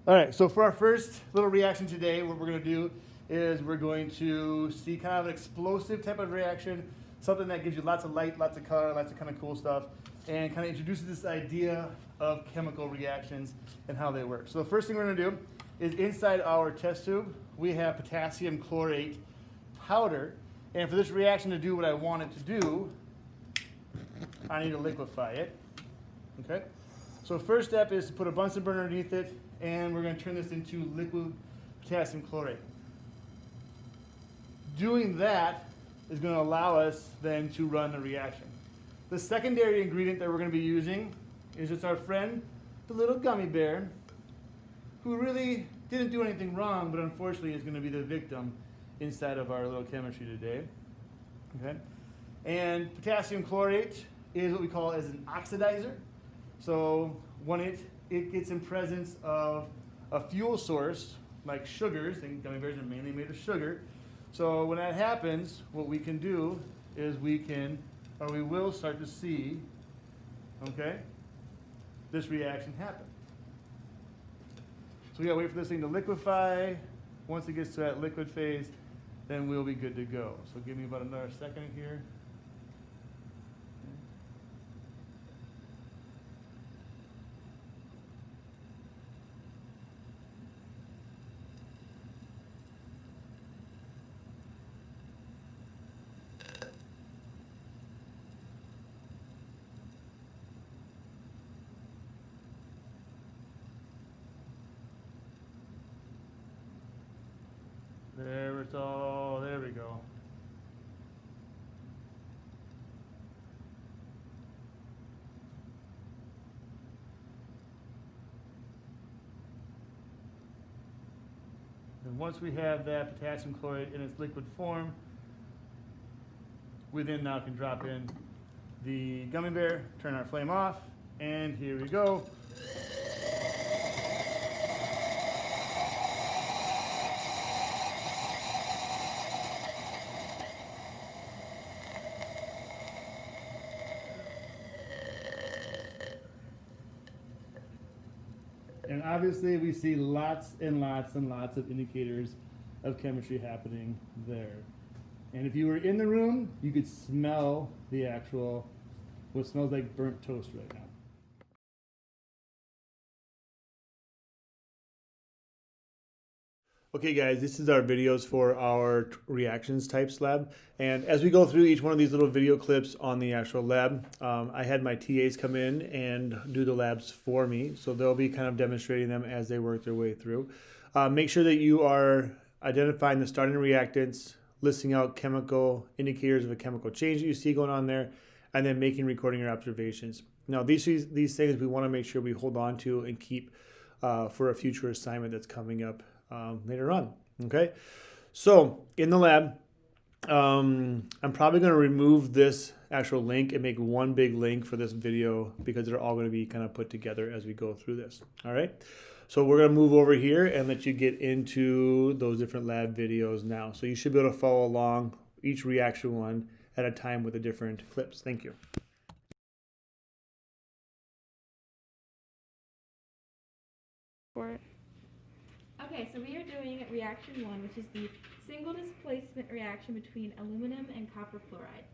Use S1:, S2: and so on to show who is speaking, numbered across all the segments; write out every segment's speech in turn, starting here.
S1: All right, so for our first little reaction today, what we're going to do is we're going to see kind of an explosive type of reaction, something that gives you lots of light, lots of color, lots of kind of cool stuff, and kind of introduces this idea of chemical reactions and how they work. So the first thing we're going to do is inside our test tube, we have potassium chlorate powder. And for this reaction to do what I want it to do, I need to liquefy it. Okay? So first step is to put a Bunsen burner underneath it, and we're going to turn this into liquid potassium chlorate. Doing that is going to allow us then to run the reaction. The secondary ingredient that we're going to be using is just our friend, the little gummy bear, who really didn't do anything wrong, but unfortunately is going to be the victim inside of our little chemistry today. Okay? And potassium chlorate is what we call as an oxidizer. So when it gets in presence of a fuel source like sugars, and gummy bears are mainly made of sugar. So when that happens, what we can do is we will start to see, okay, this reaction happen. So we gotta wait for this thing to liquefy. Once it gets to that liquid phase, then we'll be good to go. So give me about another second here. There we go. And once we have that potassium chlorate in its liquid form, we then now can drop in the gummy bear, turn our flame off, and here we go. And obviously we see lots and lots and lots of indicators of chemistry happening there. And if you were in the room, you could smell the actual, what smells like burnt toast right now. Okay guys, this is our videos for our reactions types lab. And as we go through each one of these little video clips on the actual lab, I had my TAs come in and do the labs for me. So they'll be kind of demonstrating them as they work their way through. Make sure that you are identifying the starting reactants, listing out chemical indicators of a chemical change that you see going on there, and then recording your observations. Now these things we want to make sure we hold on to and keep for a future assignment that's coming up later on. Okay, so in the lab, I'm probably going to remove this actual link and make one big link for this video because they're all going to be kind of put together as we go through this. All right, so we're going to move over here and let you get into those different lab videos now. So you should be able to follow along each reaction one at a time with the different clips. Thank you.
S2: Okay, so we are doing reaction 1, which is the single displacement reaction between aluminum and copper chloride.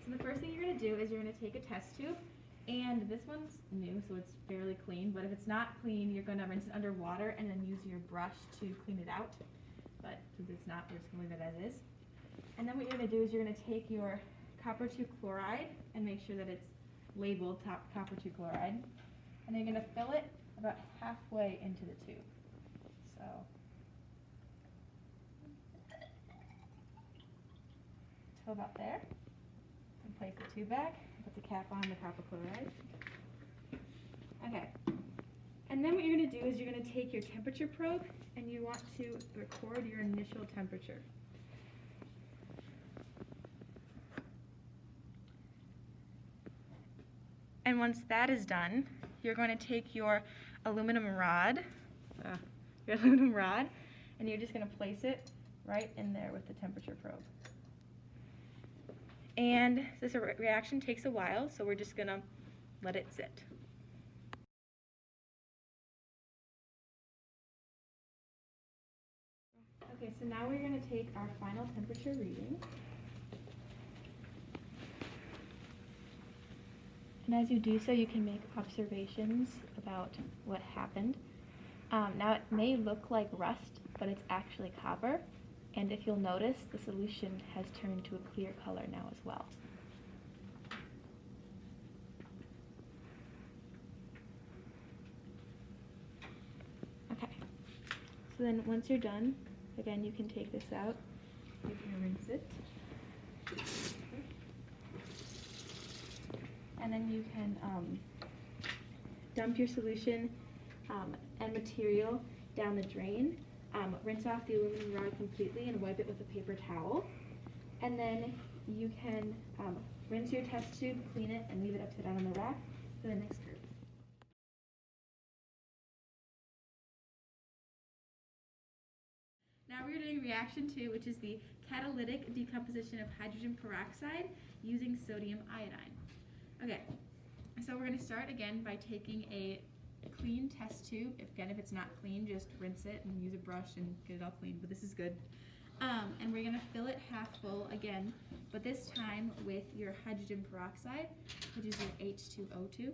S2: So the first thing you're going to do is you're going to take a test tube, and this one's new, so it's fairly clean, but if it's not clean, you're going to rinse it under water and then use your brush to clean it out. But since it's not, we're just going to leave it as is. And then what you're going to do is you're going to take your copper 2 chloride and make sure that it's labeled copper 2 chloride, and then you're going to fill it about halfway into the tube. So till about there, and place the tube back, put the cap on the copper chloride. Okay, and then what you're going to do is you're going to take your temperature probe and you want to record your initial temperature. And once that is done, you're going to take your aluminum rod, and you're just going to place it right in there with the temperature probe. And this reaction takes a while, so we're just going to let it sit. Okay, so now we're going to take our final temperature reading. And as you do so, you can make observations about what happened. Now it may look like rust, but it's actually copper. And if you'll notice, the solution has turned to a clear color now as well. Okay, so then once you're done, again, you can take this out, you can rinse it. And then you can dump your solution and material down the drain. Rinse off the aluminum rod completely and wipe it with a paper towel. And then you can rinse your test tube, clean it, and leave it upside down on the rack for the next group. Now we're doing reaction 2, which is the catalytic decomposition of hydrogen peroxide using sodium iodine. Okay, so we're going to start again by taking a clean test tube. If it's not clean, just rinse it and use a brush and get it all clean, but this is good. And we're going to fill it half full again, but this time with your hydrogen peroxide, which is your H2O2.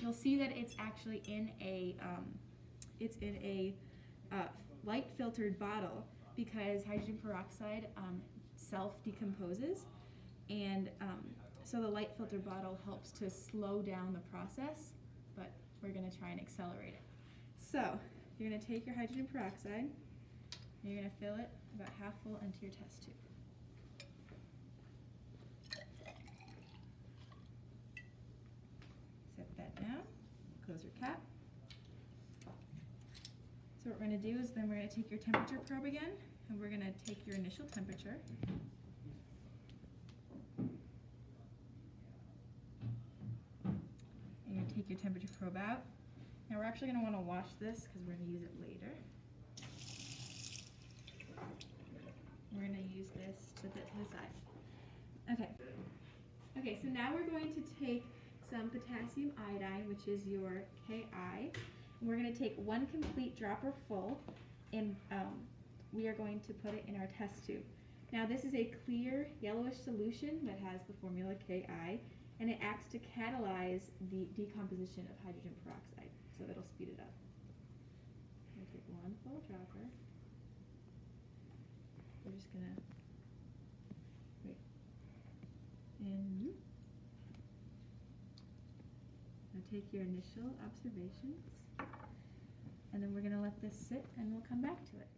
S2: You'll see that it's actually in a light filtered bottle because hydrogen peroxide self-decomposes, and so the light filter bottle helps to slow down the process, but we're going to try and accelerate it. So you're going to take your hydrogen peroxide, and you're going to fill it about half full into your test tube. Set that down, close your cap. So what we're going to do is then we're going to take your temperature probe again, and we're going to take your initial temperature. And you're going to take your temperature probe out. Now we're actually going to want to wash this because we're going to use it later. We're going to use this to put it to the side. Okay, so now we're going to take some potassium iodine, which is your Ki, and we're going to take one complete dropper full, and we are going to put it in our test tube. Now this is a clear yellowish solution that has the formula Ki, and it acts to catalyze the decomposition of hydrogen peroxide, so it'll speed it up. I'm going to take one full dropper. We're just going to wait. And now take your initial observations, and then we're going to let this sit and we'll come back to it.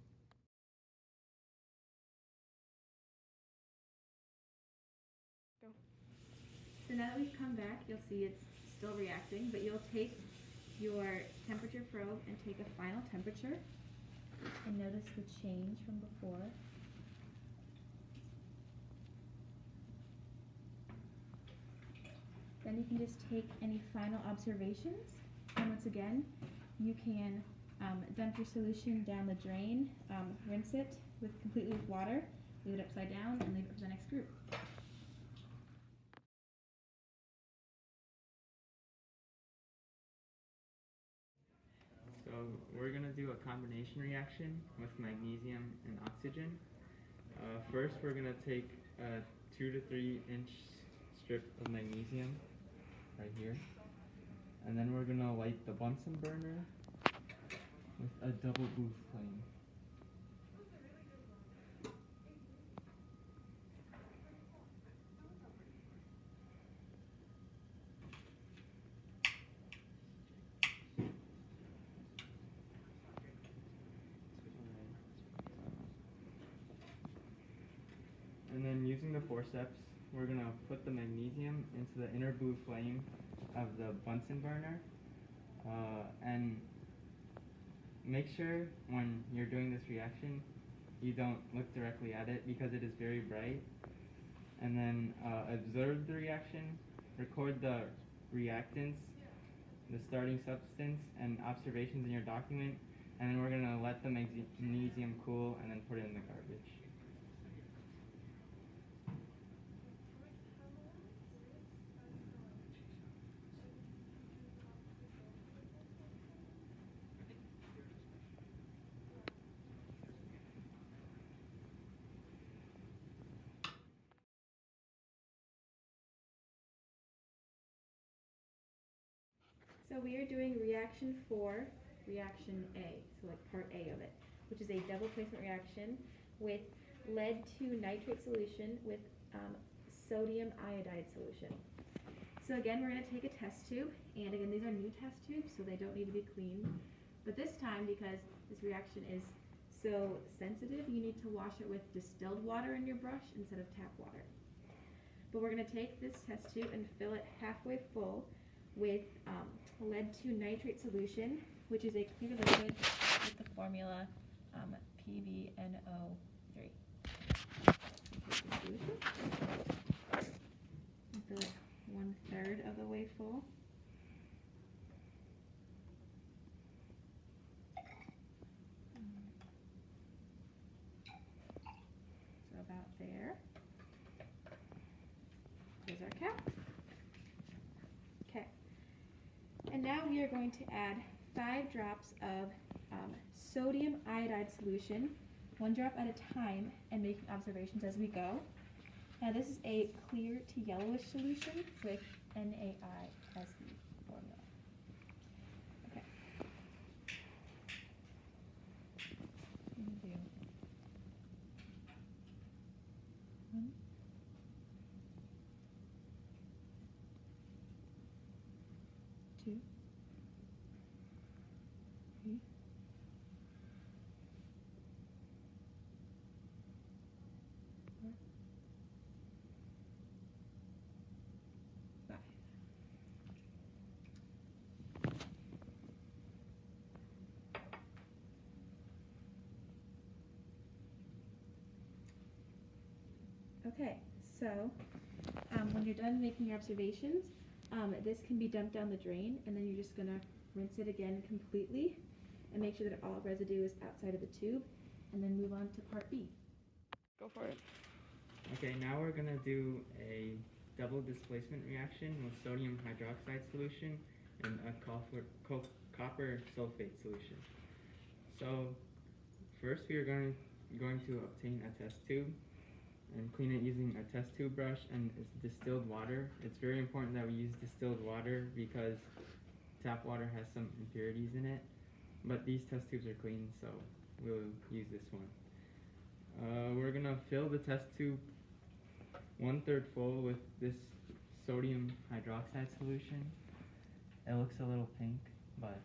S2: Go. So now that we've come back, you'll see it's still reacting, but you'll take your temperature probe and take a final temperature and notice the change from before. Then you can just take any final observations, and once again, you can dump your solution down the drain, rinse it completely with water, leave it upside down, and leave it for the next group.
S3: So we're going to do a combination reaction with magnesium and oxygen. First, we're going to take a 2 to 3 inch strip of magnesium right here, and then we're going to light the Bunsen burner with a double boost flame. And then using the forceps, we're going to put the magnesium into the inner blue flame of the Bunsen burner, and make sure when you're doing this reaction you don't look directly at it because it is very bright, and then observe the reaction, record the reactants, the starting substance, and observations in your document, and then we're going to let the magnesium cool and then put it in the garbage.
S2: So we are doing reaction 4, reaction A, so like part A of it, which is a double placement reaction with lead to nitrate solution with sodium iodide solution. So again, we're going to take a test tube, and again, these are new test tubes, so they don't need to be cleaned. But this time, because this reaction is so sensitive, you need to wash it with distilled water in your brush instead of tap water. But we're going to take this test tube and fill it halfway full with lead to nitrate solution, which is a clear liquid with the formula PbNO3. Fill it 1/3 of the way full. So about there. There's our cap. Okay. And now we are going to add 5 drops of sodium iodide solution, 1 drop at a time, and making observations as we go. Now this is a clear to yellowish solution with NaI as the formula. Okay. I'm gonna do 1, 2, 3, 4, 5. Okay, so when you're done making your observations, this can be dumped down the drain, and then you're just going to rinse it again completely and make sure that all residue is outside of the tube, and then move on to part B. Go for it.
S3: Okay, now we're going to do a double displacement reaction with sodium hydroxide solution and a copper sulfate solution. So first we are going to obtain a test tube and clean it using a test tube brush and distilled water. It's very important that we use distilled water because tap water has some impurities in it, but these test tubes are clean, so we'll use this one. We're going to fill the test tube 1/3 full with this sodium hydroxide solution. It looks a little pink, but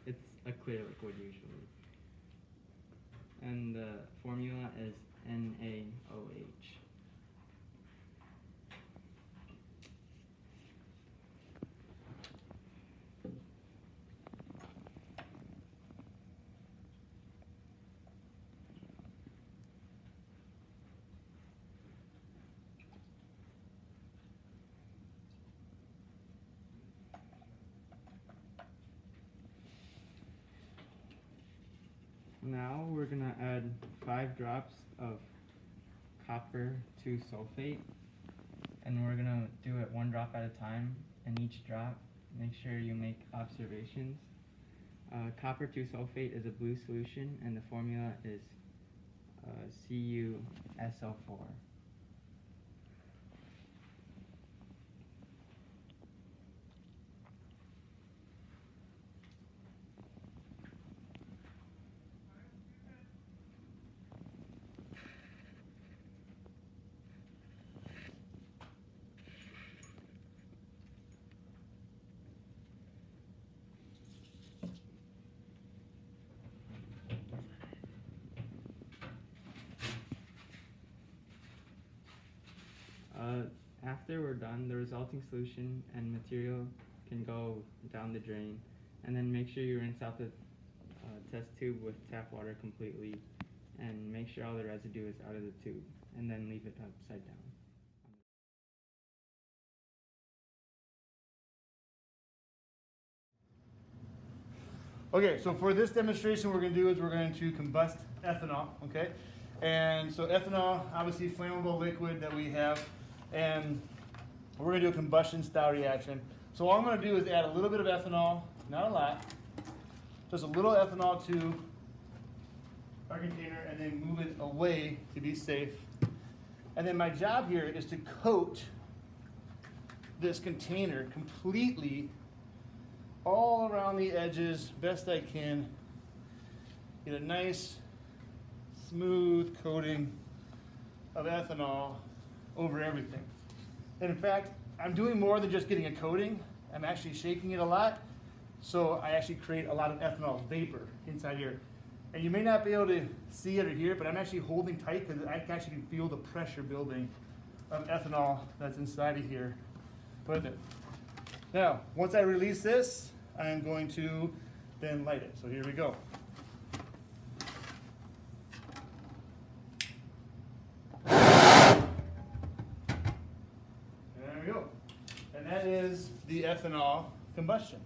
S3: it's a clear liquid usually. And the formula is NaOH. Now we're going to add 5 drops of copper 2 sulfate, and we're going to do it 1 drop at a time, and each drop make sure you make observations. Copper 2 sulfate is a blue solution, and the formula is CuSO4. After we're done, the resulting solution and material can go down the drain, and then make sure you rinse out the test tube with tap water completely, and make sure all the residue is out of the tube, and then leave it upside down.
S1: Okay, so for this demonstration, what we're going to do is we're going to combust ethanol, okay? And so ethanol, obviously flammable liquid that we have, and we're going to do a combustion style reaction. So all I'm going to do is add a little bit of ethanol, not a lot, just a little ethanol to our container, and then move it away to be safe. And then my job here is to coat this container completely all around the edges best I can. Get a nice smooth coating of ethanol over everything. And in fact, I'm doing more than just getting a coating. I'm actually shaking it a lot, so I actually create a lot of ethanol vapor inside here. And you may not be able to see it or hear it, but I'm actually holding tight because I actually can feel the pressure building of ethanol that's inside of here with it. Now, once I release this, I am going to then light it. So here we go. There we go. And that is the ethanol combustion.